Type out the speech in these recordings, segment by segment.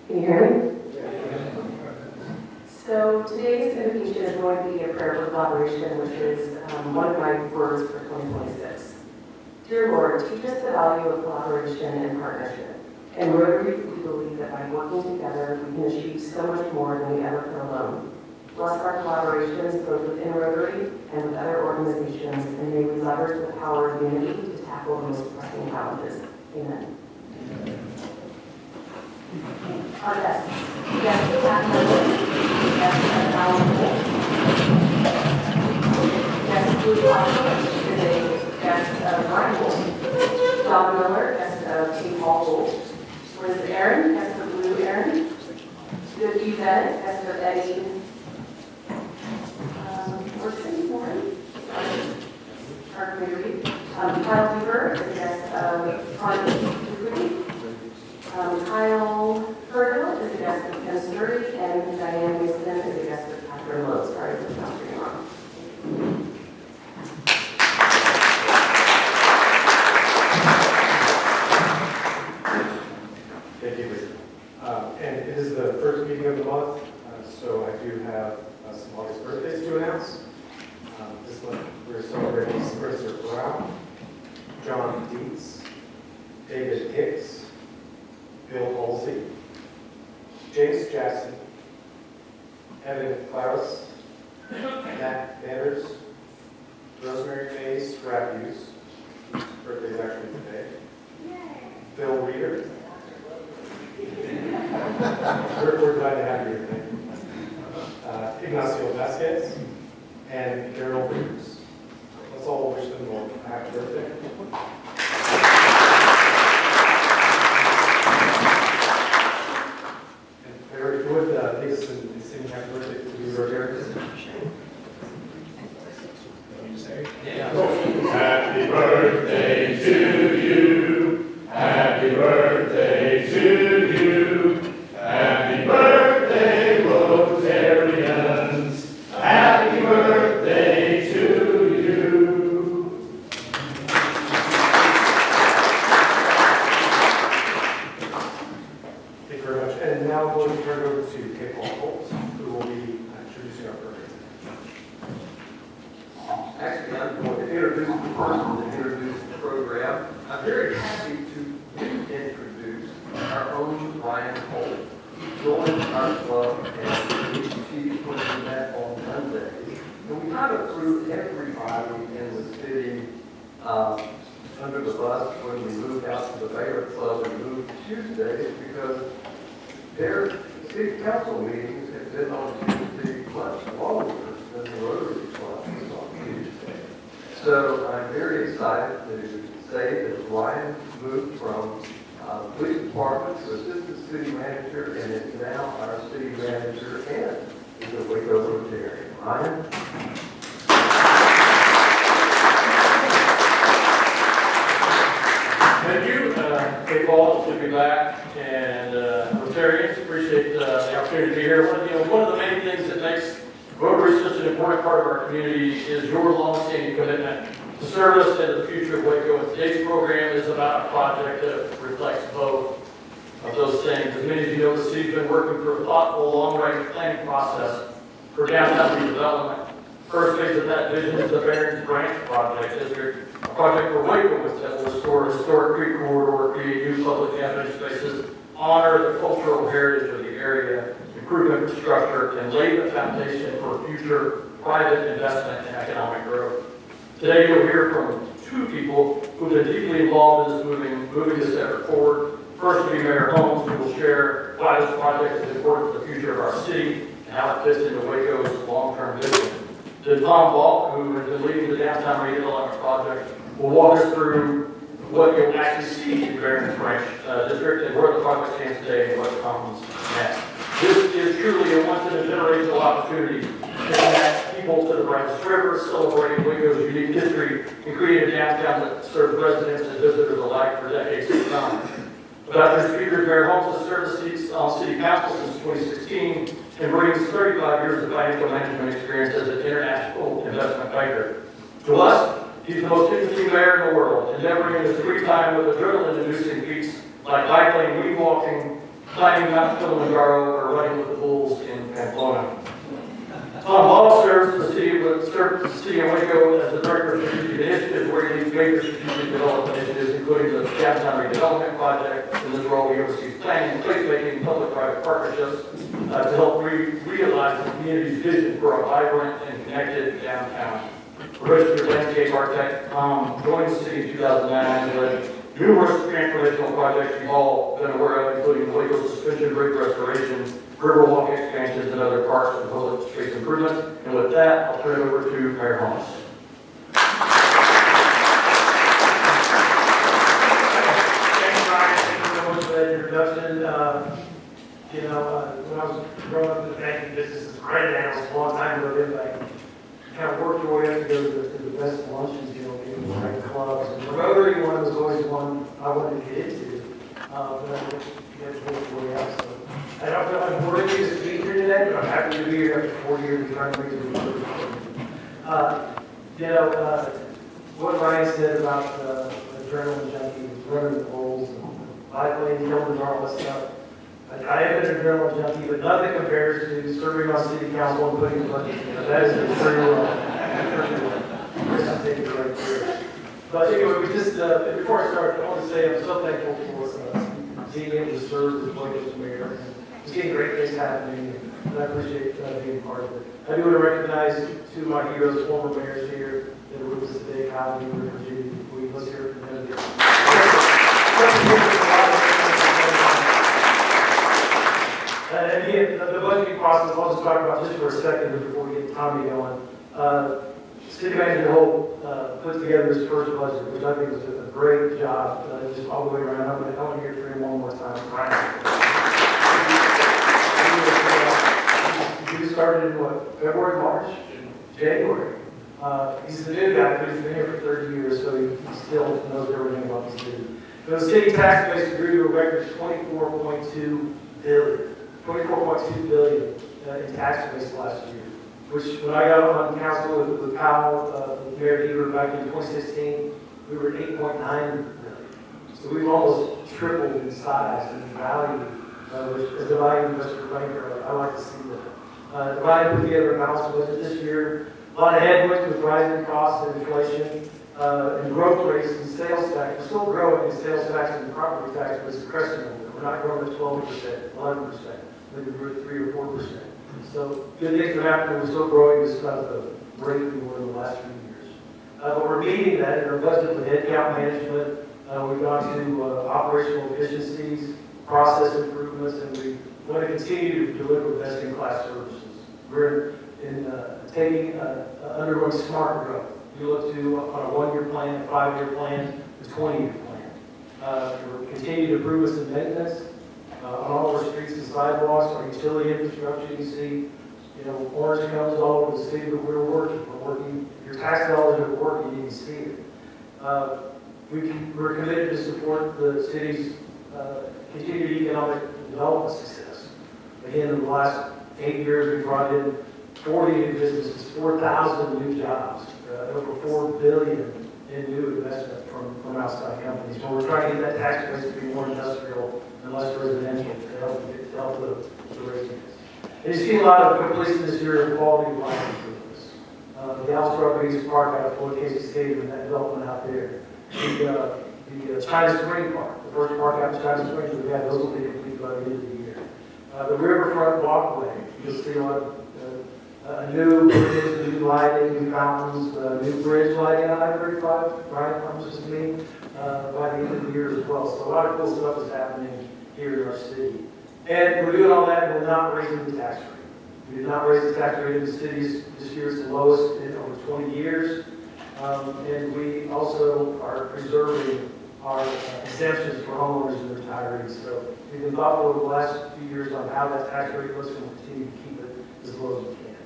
Can you hear me? So today's invocation is going to be a prayer for collaboration, which is one of my words for 2026. Dear Lord, teach us the value of collaboration and partnership. In Rotary, we believe that by working together, we can achieve so much more than we ever could alone. Bless our collaborations both within Rotary and with other organizations, and may we leverage the power of unity to tackle the most pressing challenges. Amen. Our guests. Guest of Pat Miller, guest of Alan Holt, guest of Blue Waco is a guest of Brian Holt, John Miller, guest of King Paul Holt, Liz Aaron, guest of Blue Aaron, Good Bennett, guest of Eddie Orson Warren, Kyle Weaver is a guest of Connie Kyle Fergal is a guest of Ken Sturdy, and Diane Mason is a guest of Catherine Lowe. Sorry for pronouncing it wrong. Thank you, Lisa. And it is the first meeting of the month, so I do have some August birthdays to announce. This month we're celebrating Spencer Brown, John Dietz, David Hicks, Bill Halsey, James Jackson, Evan Claris, Matt Vanders, Rosemary May Strathuse, whose birthday is actually today, Phil Reeder. We're glad to have you here today. Ignacio Vasquez, and Daryl Reeves. Let's all wish them a happy birthday. If you would, take us and sing happy birthday to you, Roger. Happy birthday to you. Happy birthday to you. Happy birthday, Rotarians. Happy birthday to you. I'm very happy to introduce our own Ryan Holmes. He joined our club and he was in that on Monday. And we kind of threw everybody in the city under the bus when we moved out to the Baylor Club and moved Tuesdays because their city council meetings have been on Tuesday much longer than the Rotary Club was on Tuesday. So I'm very excited to say that Ryan moved from police department to assistant city manager and is now our city manager and is a Waco Rotarian. Ryan? Thank you. Hey, Paul, it's good to be back. And Rotarians, appreciate the opportunity to be here. One of the main things that makes Rotary such an important part of our community is your long-standing commitment to service and to the future of Waco. And today's program is about a project that reflects both of those things. As many of you know, the city's been working through a thoughtful, long-range planning process for downtown redevelopment. First phase of that vision is the Barron's Branch Project District, a project for Waco that will restore a historic creek corridor, create new public gathering spaces, honor the cultural heritage of the area, improve infrastructure, and lay the foundation for future private investment and economic growth. Today you'll hear from two people who've been deeply involved in this moving this effort forward. First will be Mayor Holmes, who will share why this project is important for the future of our city and how it fits into Waco's long-term vision. Then Tom Balk, who has been leading the downtown redevelopment project, will walk us through what you'll actually see in Barron's Branch District and where the project stands today and what comes next. This is truly a once-in-a-generational opportunity to connect people to the Brazos River, celebrate Waco's unique history, and create a downtown that serves residents and visitors alike for decades to come. About their speakers, Mayor Holmes has served the seats on City Council since 2016 and brings 35 years of financial management experience as an international investment banker. To us, he's the most interesting mayor in the world, endeavoring his free time with adrenaline-inducing feats like biking, weed walking, climbing Mount Kilimanjaro, or running with the bulls in Pamplona. Tom Hall serves the city of Waco as the Director of Strategic Initiatives, where he leads major strategic development initiatives, including the downtown redevelopment project. In this role, he oversees planning, placemaking, public-private partnerships to help realize the community's vision for a vibrant and connected downtown. A registered landscape architect, Tom joined the city in 2009 and led numerous transformational projects you've all been aware of, including the Waco Suspension Bridge restoration, Riverwalk expansions, and other parks and public space improvements. And with that, I'll turn it over to Mayor Holmes. Thanks, Ryan. Thank you so much for that introduction. When I was growing up in the banking business as a credit analyst a long time ago, I kind of worked your way up to go to the best lunches, in the right clubs. And the Rotary one was always one I wanted to get into, but I didn't get to work your way out. So I don't feel like I'm worthy to speak here today, but I'm happy to be here after 4 years of trying to make it work. What Ryan said about adrenaline junkies, running the bulls, and biplane, killing and all that stuff. I am an adrenaline junkie, but nothing compares to serving on city council and putting the budget together. That is a I'm taking it right there. But anyway, before I start, I want to say I'm so thankful for being able to serve as Waco's mayor. It's getting great things happening, and I appreciate being part of it. I do want to recognize two of my heroes, former mayors here, that are with us today, Kyle and Virginia. Let's hear it from them. And again, the budgeting process, I'll just talk about this for a second before we get Tommy going. City Manager Holt put together his first budget, which I think was a great job, just all the way around. I want to hear it from him one more time. He started in what, February, March? January. He's the new guy, but he's been here for 30 years, so he still knows everything about the city. The city tax base grew to a record $24.2 billion. $24.2 billion in tax base last year, which when I got on council with Powell, Mayor Deaver back in 2016, we were at 8.9 billion. So we've almost tripled in size and value, which as a value investor banker, I like to see that. Ryan put together a balanced budget this year. A lot of headwinds with rising costs and inflation. and growth rates and sales tax. We're still growing in sales tax and property tax, but it's cresting over. We're not growing at 12%, 11%. Maybe we're at 3 or 4%. So good things are happening. We're still growing just about the rate we were in the last few years. But we're meeting that in our budget with headcount management. We've gone to operational efficiencies, process improvements, and we want to continue to deliver best-in-class services. We're undergoing smart growth. You look to on a 1-year plan, a 5-year plan, a 20-year plan. We're continuing improvements in maintenance on all of our streets and sidewalks, our utility infrastructure. You see, orange cones all over the city, but we're working. We're working. Your tax dollars are working. You can see it. We're committed to support the city's continued economic development success. Again, in the last 8 years, we brought in 40 new businesses, 4,000 new jobs, over $4 billion in new investment from outside companies. So we're trying to get that tax base to be more industrial and less residential to help the ratings. And you see a lot of completion this year of quality of life improvements. The Dallas Rugby Park out of Fort Casey Stadium and that development out there. The China Spring Park, the first park out in China Springs, we've had those will be complete by the end of the year. The Riverfront Walkway, you'll see a new bridge, new lighting, new fountains, new bridge lighting on I-35, right, promises me, by the end of the year as well. So a lot of cool stuff is happening here in our city. And we're doing all that and we're not raising the tax rate. We did not raise the tax rate in the cities this year. It's the lowest in over 20 years. And we also are preserving our exemptions for homeowners and retirees. So we've been thoughtful over the last few years on how that tax rate looks and we'll continue to keep it as low as we can.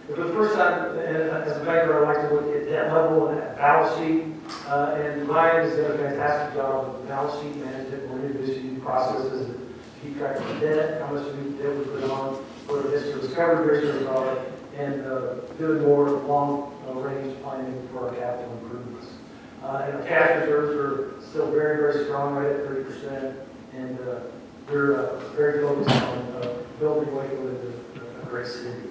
But for the first time, as a banker, I like to look at debt level and at balance sheet. And Ryan has done a fantastic job with balance sheet management. We're introducing new processes that keep track of the debt, how much new debt we put on, what our history of discovery ratios are, and doing more long-range planning for our capital improvements. And our cash reserves are still very, very strong, right at 30%. And we're very focused on building Waco into a great city.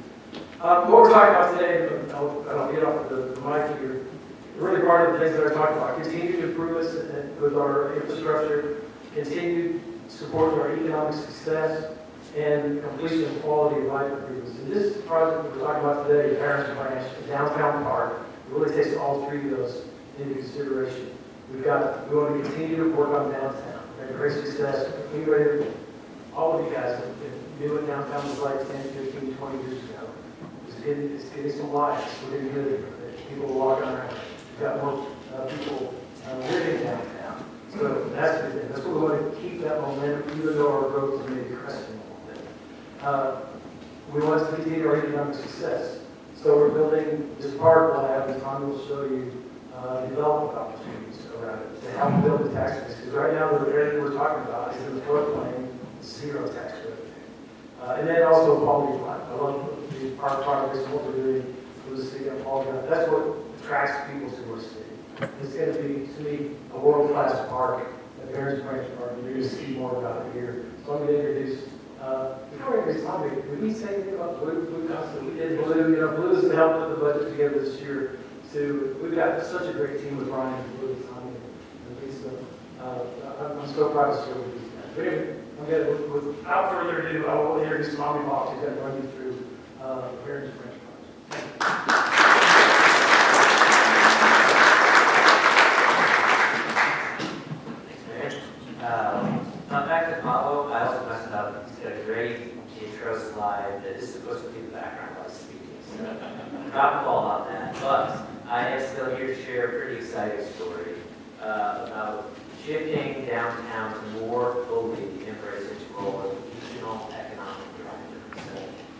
What we're talking about today, I'll get off the mic here, really part of the things that I talked about, continued improvements with our infrastructure, continued support of our economic success, and completion of quality of life improvements. And this project that we're talking about today, Parents Branch, downtown park, it really takes all three of those into consideration. We want to continue to work on downtown. We've had great success. All of you guys knew what downtown was like 10, 15, 20 years ago. It's getting some life. We're getting good. People are walking around. We've got more people living downtown. So that's a good thing. That's what we want to keep that momentum, even though our growth is maybe cresting a little bit. We want to continue our economic success. So we're building this park lab, and Tom will show you development opportunities around it to help build the tax base. Because right now, the area we're talking about is in the floodplain, zero tax revenue. And then also quality of life. I love the park projects and what we're doing for the city of Balk. That's what attracts people to our city. It's going to be, to me, a world-class park, the Parents Branch Park, and you're going to see more about it here. So I'm going to introduce, before I introduce Tommy, did we say anything about Blue Concept? We did Blue. Blue is to help put the budget together this year. We've got such a great team with Ryan and Blue, Tommy, and Lisa. I'm so proud to serve with these guys. But anyway, without further ado, I will introduce Tommy Balk. He's going to run you through Parents Branch Project. Back to Pablo, I also messed up. He's got a great intro slide that is supposed to be the background while he's speaking. So drop the ball on that. But I am still here to share a pretty exciting story about shifting downtown to more fully embrace its role as a regional economic driver. So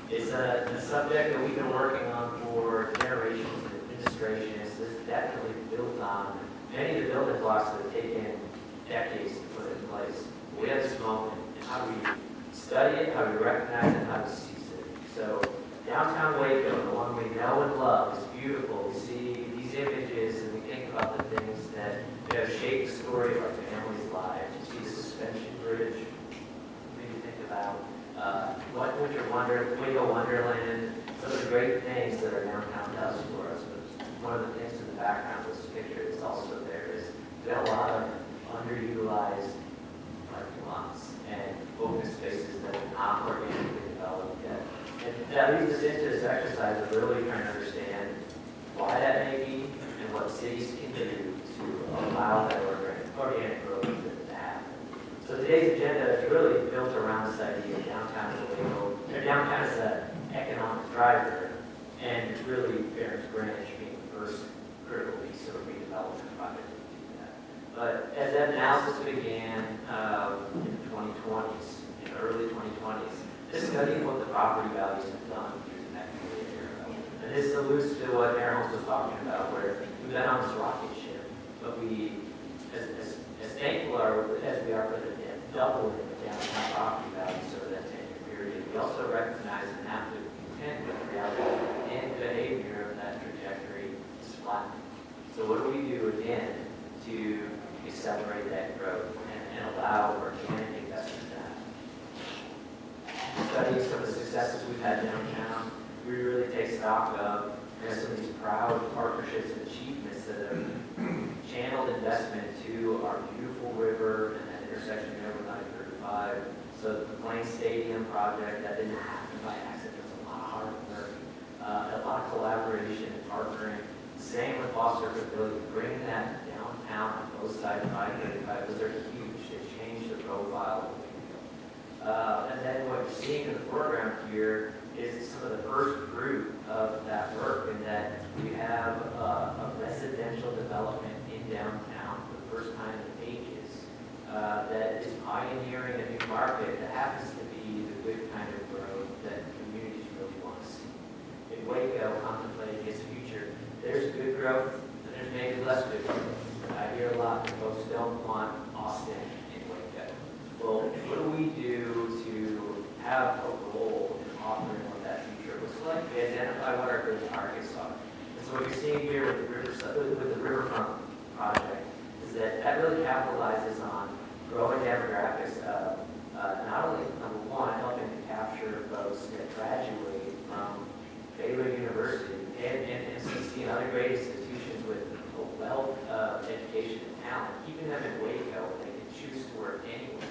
it's a subject that we've been working on for generations in administration. It's definitely built on many of the building blocks that have taken decades to put in place. We have this moment, and how do we study it, how do we recognize it, how do we seize it. So downtown Waco, the one we know and love, is beautiful. We see these images and we think about the things that have shaped the story of our families' lives. You see the suspension bridge, maybe think about Waco Wonderland, some of the great things that our downtown does for us. But one of the things in the background was pictured is is also there is we have a lot of underutilized parking lots and open spaces that are not organically developed yet. And that leads us into this exercise of really trying to understand why that may be and what cities can do to allow that organic growth to happen. So today's agenda is really built around this idea of downtown as a way or downtown as an economic driver, and really Barron's Branch being the first critical piece of a redevelopment project to do that. But as that analysis began in the 2020s, in the early 2020s, this studying what the property values have done using that community area. And this alludes to what Aaron Holmes was talking about, where we've been on this rocket ship, but we, as thankful as we are for the doubling of downtown property values over that 10-year period, we also recognize and have to contend with the reality and behavior of that trajectory is flattening. So what do we do again to accelerate that growth and allow organic investment to happen? Studying some of the successes we've had downtown, we really take stock of some of these proud partnerships and achievements that have channeled investment to our beautiful river and that intersection there with I-35. So the Plain Stadium project, that didn't happen by accident. It was a lot of hard work, a lot of collaboration and partnering. Same with Foster Pavilion, bringing that downtown on both sides of I-35. Those are huge. They change the profile. And then what you're seeing in the foreground here is some of the first fruit of that work, in that we have a residential development in downtown for the first time in ages that is pioneering a new market that happens to be the good kind of growth that communities really want to see. In Waco, contemplating its future, there's good growth and there's maybe less good growth. I hear a lot that folks don't want Austin in Waco. Well, what do we do to have a role in authoring what that future looks like? We identify what our good targets are. And so what you're seeing here with the Riverfront project is that really capitalizes on growing demographics of not only, number one, helping to capture folks that graduate from Baylor University and MCC and other great institutions with a wealth of education and talent, keeping them in Waco where they can choose to work anywhere.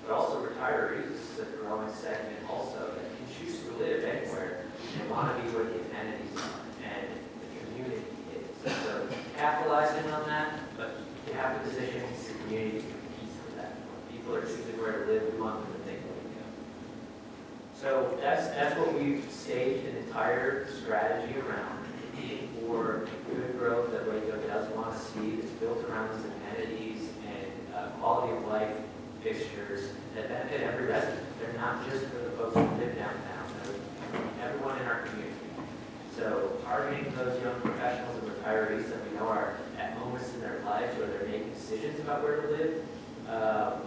But also retirees, this is a growing segment also that can choose to live anywhere and want to be where the amenities are and the community is. So capitalizing on that, but you have to position the community to compete for that. When people are choosing where to live, we want them to think Waco. So that's what we've staged an entire strategy around, for good growth that Waco does want to see. It's built around these amenities and quality of life fixtures that benefit every resident. They're not just for the folks who live downtown, they're everyone in our community. So targeting those young professionals and retirees that we know are at moments in their lives where they're making decisions about where to live,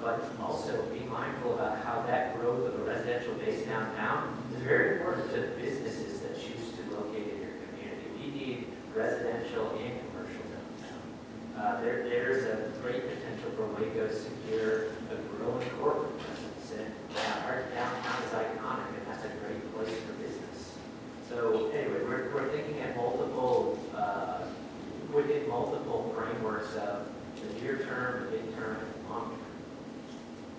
but also be mindful about how that growth of a residential base downtown is very important to businesses that choose to locate in your community. We need residential and commercial downtown. There's a great potential for Waco to secure a growing corporate presence, and our downtown is iconic, and that's a great place for business. So anyway, we're thinking at within multiple frameworks of the near term, the midterm, and the long term.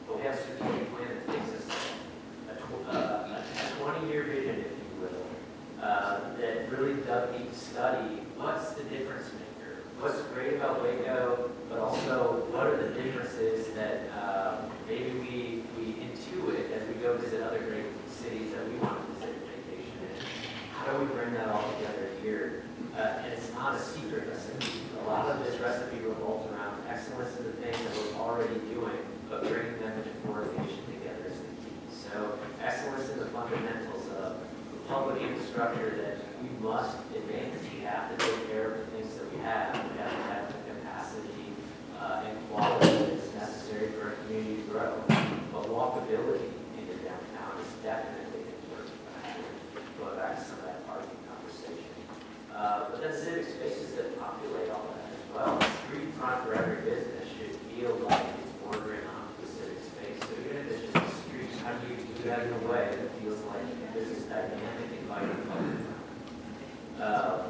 But we have a strategic plan that takes us a 20-year vision, if you will, that really does need to study what's the difference maker, what's great about Waco, but also what are the differences that maybe we intuit as we go visit other great cities that we want to visit vacation in. How do we bring that all together here? And it's not a secret recipe. A lot of this recipe revolves around excellence in the things that we're already doing, but bringing them into coordination together is the key. So excellence in the fundamentals of the public infrastructure that we must advance. We have to take care of the things that we have. We have to have the capacity and quality that's necessary for our community to grow. But walkability into downtown is definitely an important factor. Going back to some of that parking conversation. But then civic spaces that populate all that as well. The street front for every business should feel like it's bordering onto a civic space. So even if it's just a street, how do you do that in a way that feels like this is dynamic, inviting public?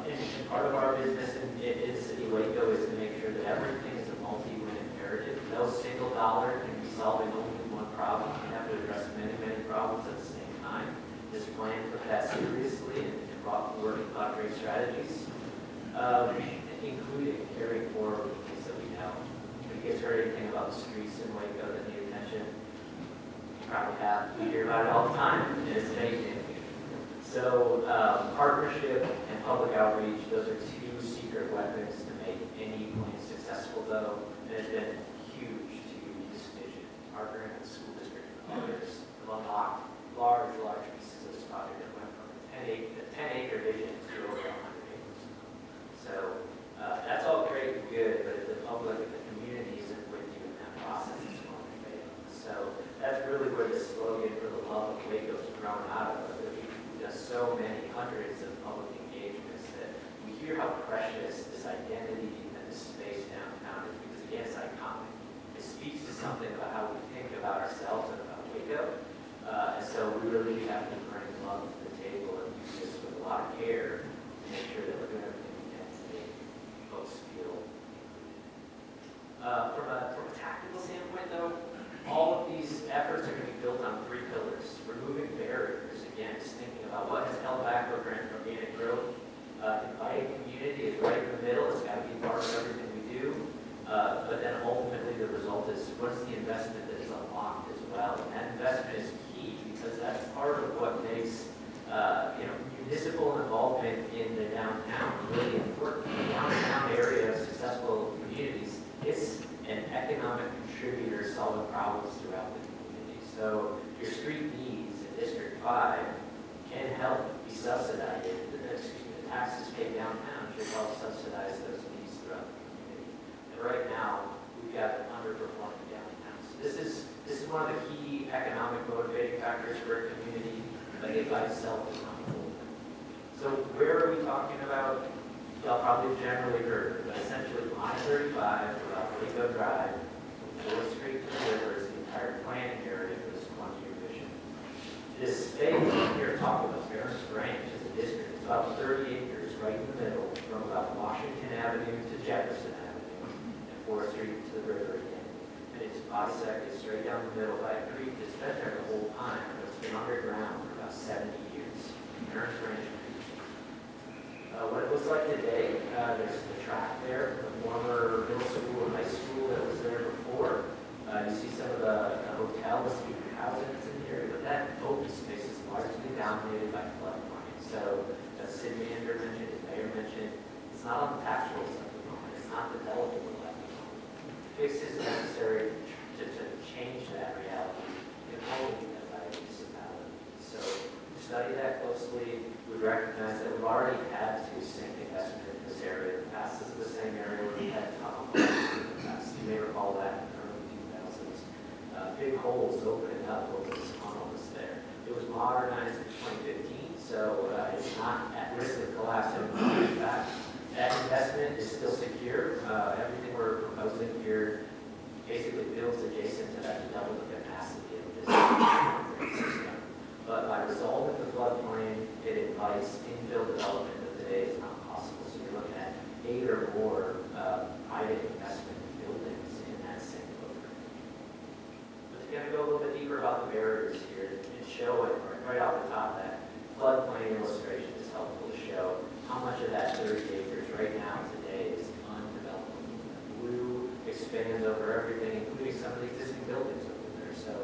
And part of our business in the city of Waco is to make sure dollar can be solving only one problem. You have to address many, many problems at the same time. This plan took that seriously and brought forward a lot of great strategies, including carrying forward things that we know. If you guys heard anything about the streets in Waco that need attention, you probably have. We hear about it all the time, and it's amazing. So partnership and public outreach, those are two secret weapons to make any plan successful, though, and it's been huge to this vision. Partnering with the school district and others to unlock large pieces of this project that went from a 10-acre vision to over 100 acres. So that's all great and good, but if the public and the community isn't with you in that process, it's going to fail. So that's really where the slogan for the love of Waco is grown out of. We've done so many hundreds of public engagements that we hear how precious this identity and this space downtown is, because again, it's iconic. It speaks to something about how we think about ourselves and about Waco. And so we really have to bring love to the table and do this with a lot of care to make sure that we're doing everything we can to make folks feel included. From a tactical standpoint, though, all of these efforts are going to be built on 3 pillars. Removing barriers, again, just thinking about what has held back organic growth. Inviting community is right in the middle. It's got to be part of everything we do. But then ultimately the result is, what is the investment that is unlocked as well? And that investment is key, because that's part of what makes municipal involvement in the downtown really important. The downtown area of successful communities, it's an economic contributor solving problems throughout the community. So your street needs in District 5 can help be subsidized. The taxes paid downtown should help subsidize those needs throughout the community. And right now, we've got an underperforming downtown. So this is one of the key economic motivating factors for a community, but it by itself is not cool. So where are we talking about? Y'all probably generally heard, but essentially I-35 throughout Waco Drive, from 4th Street to the river is the entire planning area for this 1-year vision. This space here talking about Ferris Ranch as a district is about 30 acres right in the middle, from about Washington Avenue to Jefferson Avenue, and 4th Street to the river again. And it's bisected straight down the middle by a creek that's been there the whole time, but it's been underground for about 70 years. Ferris Ranch Creek. What it looks like today, there's the track there, the former middle school and high school that was there before. You see some of the hotel, the student housing that's in the area, but that open space is largely dominated by floodplain. So, as city manager mentioned, as mayor mentioned, it's not on the tax rolls at the moment. It's not developable at the moment. Fixes necessary to change that reality in only by a municipality. So, to study that closely, we recognize that we've already had to sink investment in this area. The past is the same area where we had tunnel holes in the past. You may recall that in the early 2000s. Big holes opening up over this tunnel was there. It was modernized in 2015, so it's not at risk of collapsing. In fact, that investment is still secure. Everything we're proposing here basically builds adjacent to that to double the capacity of this system. But by resolving the floodplain, it invites infill development that today is not possible. So you're looking at 8 or more private investment buildings in that same footprint. But to kind of go a little bit deeper about the barriers here and show it right off the top, that floodplain illustration is helpful to show how much of that 30 acres right now today is undevelopable. The blue expands over everything, including some of the existing buildings over there. So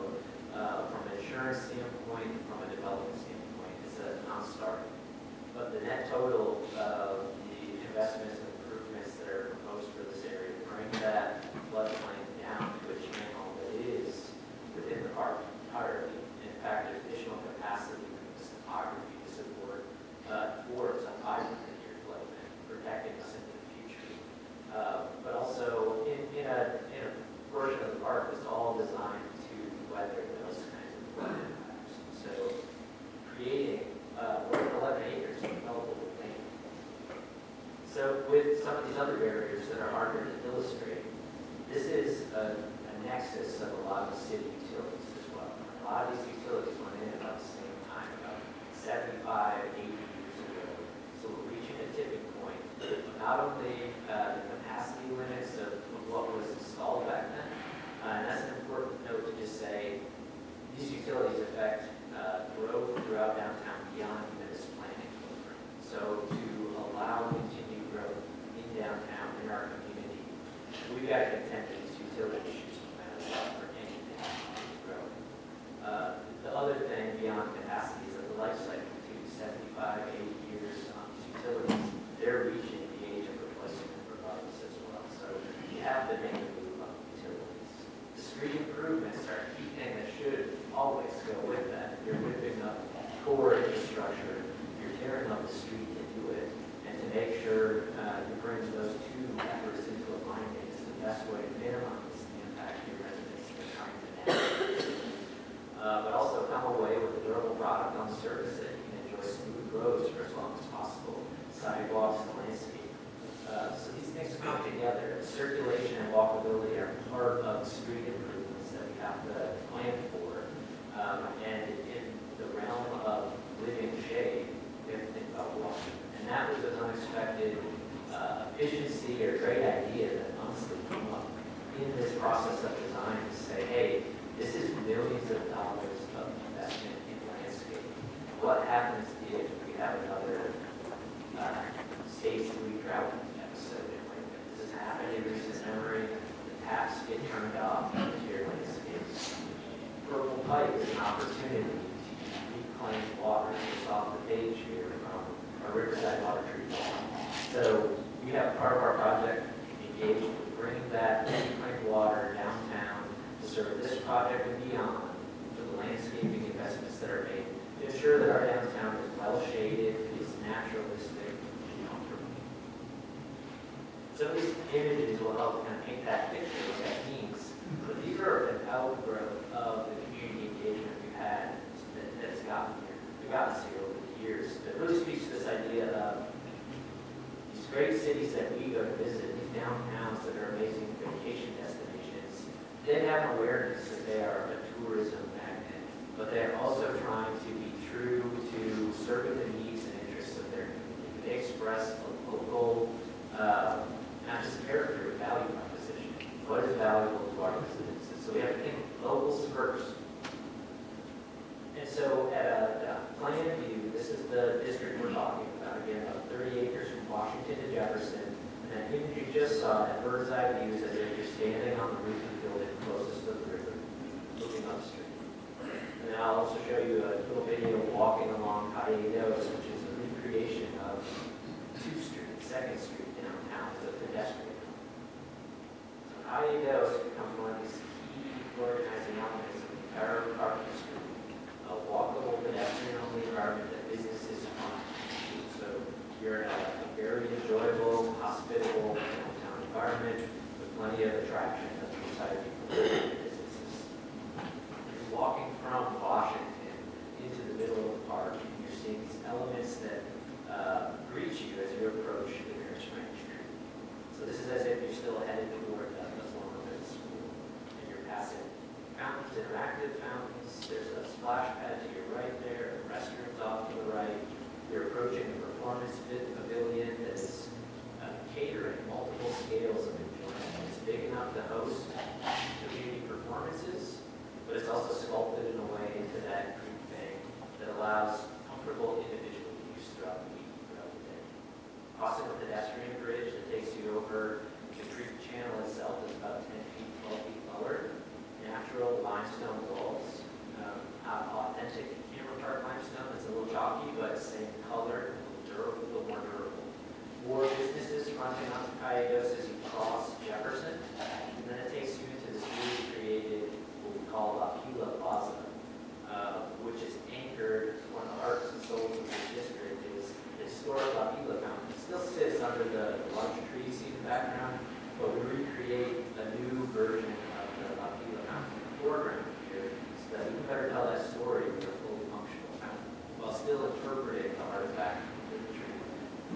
from an insurance standpoint, from a development standpoint, it's a non-starter. But the net total of the investments and improvements that are proposed for this area bring that floodplain down to a channel that is within the park entirely. In fact, there's additional capacity from this topography to support towards a 500-year floodplain, protecting us into the future. But also in a portion of the park that's all designed to weather those kinds of flood impacts. So creating more than 11 acres of developable land. So with some of these other barriers that are harder to illustrate, this is a nexus of a lot of city utilities as well. A lot of these utilities went in about the same time, about 75, 80 years ago. So we're reaching a tipping point of not only the capacity limits of what was installed back then, and that's attend to these utility issues no matter what for anything that's growing. The other thing beyond capacity is that the life cycle, to 75, 80 years on these utilities, they're reaching the age of replacement regardless as well. So you have to make a move on utilities. Discrete improvements are a key thing that should always go with that. You're whipping up core infrastructure, you're tearing up the street to do it, and to make sure you bring those two efforts into alignment is the best way to minimize the impact to your residents that are trying to manage. But also come away with a durable product on the surface that you can enjoy smooth roads for as long as possible, sidewalks and landscape. So these things come together. Circulation and walkability are part of the street improvements that we have to plan for. And in the realm of living shade, we have to think about walking. And that was an unexpected efficiency or great idea that honestly came up in this process of design to say, hey, this is millions of dollars of investment in landscape. What happens if we have another stage 3 drought episode in Waco? This has happened in recent memory. The taps get turned off into your landscape. Purple pipe is an opportunity to reclaim water just off the page here from our Riverside Water Treatment. So we have part of our project engaged with bringing that reclaimed water downtown to serve this project and beyond for the landscaping investments that are made to ensure that our downtown is well shaded, is naturalistic, and comfortable. Some of these images will help kind of paint that picture of what that means. But these are an outgrowth of the community engagement we've had that has gotten here. We've gotten us here over the years. It really speaks to this idea of these great cities that we go to visit, these downtowns that are amazing vacation destinations. They have an awareness that they are a tourism magnet, but they're also trying to be true to serving the needs and interests of their community. They express a local, not just character, but value proposition. What is valuable to our residents? And so we have to think locals first. And so at a plan view, this is the district we're talking about. Again, about 30 acres from Washington to Jefferson. And that image you just saw, that bird's eye view, is as if you're standing on the roof of the building closest to the river, looking upstream. And then I'll also show you a little video of walking along Cayedos, which is a recreation of 2nd Street, 2nd Street downtown as a pedestrian. So Cayedos becomes one of these key organizing elements of the entire park district. A walkable, pedestrian-only environment that businesses want. So you're in a very enjoyable, hospitable downtown environment with plenty of attraction that the side of people live in businesses. You're walking from Washington into the middle of the park, and you're seeing these elements that greet you as you approach the nearest Main Street. So this is as if you're still headed toward the former middle school, and you're passing fountains, interactive fountains. There's a splash pad to your right there, the restrooms off to the right. You're approaching the performance pavilion that is catering multiple scales of enjoyment. It's big enough to host community performances, but it's also sculpted in a way into that group thing that allows comfortable individual use throughout the week, throughout the day. Crossing the pedestrian bridge that takes you over the creek channel itself is about 10 feet, 12 feet lower. Natural limestone walls, authentic camera park limestone. It's a little chalky, but same color, a little more durable. More businesses fronting onto Cayedos as you cross Jefferson, and then it takes you into this newly created, what we call La Pila Plaza, which is anchored. One of the hearts and souls of the district is the historic La Pila fountain. It still sits under the large tree you see in the background, but we recreate a new version of the La Pila fountain foreground here so that we can better tell that story with a fully functional fountain while still interpreting the artifact of the tree.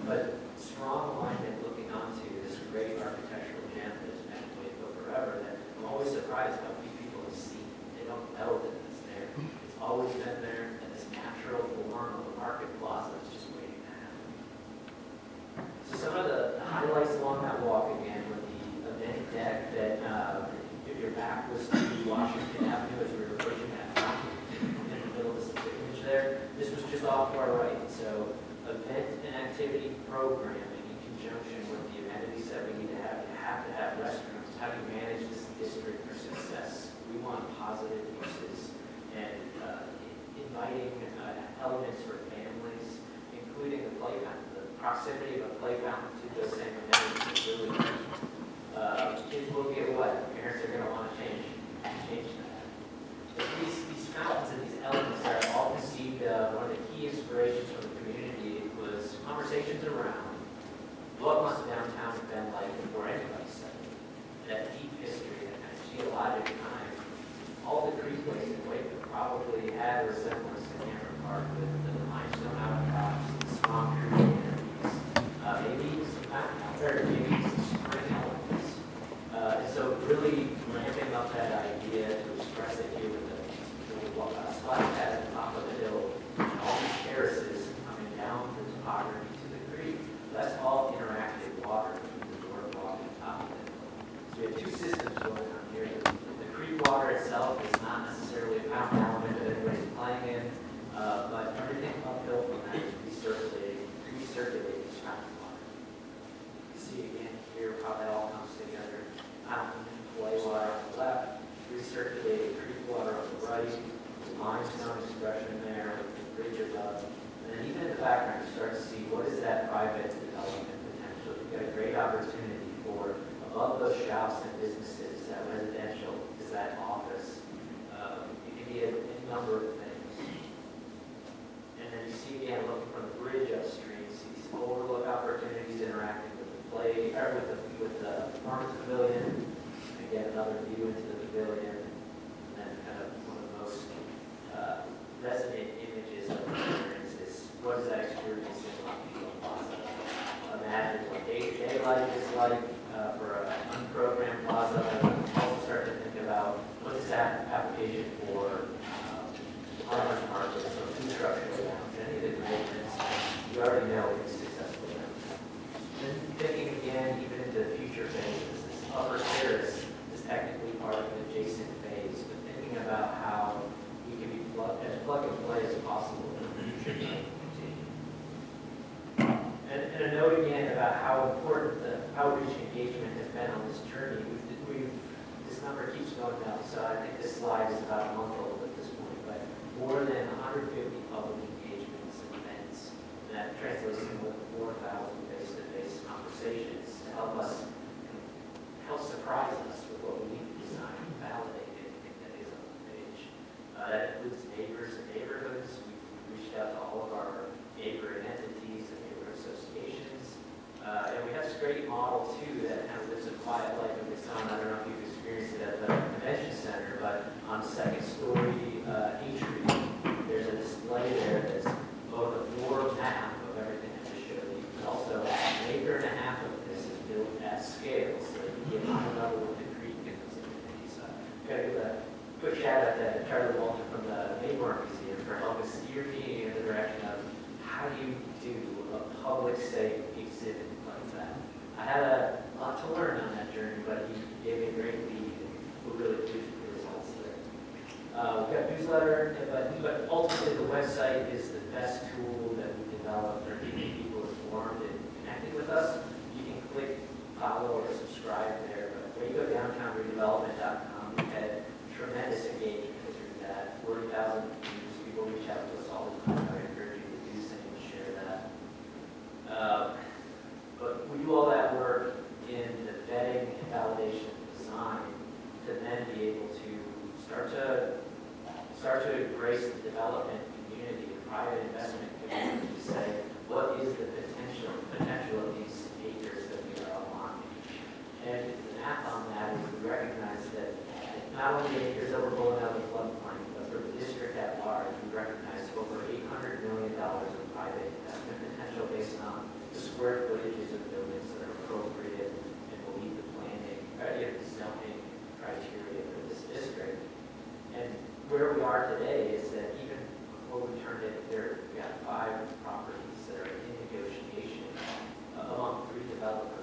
But strong alignment looking onto this great architectural gem that has been in Waco forever that I'm always surprised how few people have seen. They don't know that it's there. It's always been there, and this natural form of a market plaza is just waiting to happen. So some of the highlights along that walk again were the event deck that if your back was to Washington Avenue as we were approaching that fountain in the middle of this image there, this was just off to our right. So event and activity programming in conjunction with the amenities that we need to have. You have to have restrooms. How do you manage We want positive uses and inviting elements for families, including the play fountain. The proximity of a play fountain to those same amenities is really kids will get wet. Parents are going to want to change that. But these fountains and these elements are all conceived of. One of the key inspirations from the community was conversations around what must downtown have been like before anybody settled. That deep history, that kind of geologic time. All the creekways in Waco probably had a resemblance to Cameron Park with the limestone outcrops, the swamp communities, maybe some fountain out there, maybe some spring elements. And so really ramping up that idea to express it here with the splash pad at the top of the hill, and all these terraces coming down the topography to the creek. That's all interactive water between the boardwalk and the top of the hill. So we have two systems going on here. The creek water itself is not necessarily a fountain element that anybody's playing in, but everything uphill from that is recirculating this fountain water. You see again here how that all comes together. Fountain, play water on the left, recirculated creek water on the right, limestone expression there with the bridge above. And then even in the background, you start to see what is that private development potential. You've got a great opportunity for above those shops and businesses, is that residential, is that office. It can be a number of things. And then you see again, looking from the bridge upstream, you see these overlook opportunities interacting with the play, or with the farmers pavilion. Again, another view into the pavilion. And then kind of one of the most resonant images of the experience is what is that experience in Waco Plaza? Imagine what day-to-day life is like for an unprogrammed plaza. Also start to think about what is that application for farmers markets or food truck showdowns, any of the greatness you already know is successful now. Then thinking again, even into the future phases, this upper terrace is technically part of an adjacent phase, but thinking about how we can be as plug and play as possible in the future. And a note again about how important the outreach engagement has been on this journey. This number keeps going down, so I think this slide is about a month old at this point, but more than 150 public engagements and events. And that translates to more than 4,000 face-to-face conversations to help surprise us with what we need to design and validate anything that is on the page. That includes neighbors and neighborhoods. We've reached out to all of our neighboring entities and neighborhood associations. And we have this great model, too, that kind of lives a quiet life of its own. I don't know if you've experienced it at the convention center, but on the second story atrium, there's a display there that's both a floor map of everything I just showed you, but also an acre and a half of this is built at scale, so that you get on level with the creek and those activities. Got to give a quick shout out to Charlie Walton from the Mayborn Museum for helping steer me in the direction of how do you do a public safe exhibit like that. I had a lot to learn on that journey, but he gave me a great lead, and we're really pleased with the results there. We've got newsletter, but ultimately the website is the best tool that we developed for keeping people informed and connected with us. You can click follow or subscribe there, but when you go downtownredevelopment.com, we've had tremendous engagement through that. 40,000 views, people reach out to us all the time. I encourage you to do the same and share that. But we do all that work in the vetting and validation of design to then be able to start to embrace the development community, the private investment community, to say, what is the potential of these acres that we are unlocking? And the math on that is we recognize that not only the acres that we're pulling out of the floodplain, but for the district at large, we recognize over $800 million of private investment potential based on the square footages of buildings that are appropriate and will meet the planning, zoning criteria for this district. And where we are today is that even before we turned it there, we got 5 properties that are in negotiation among 3 developers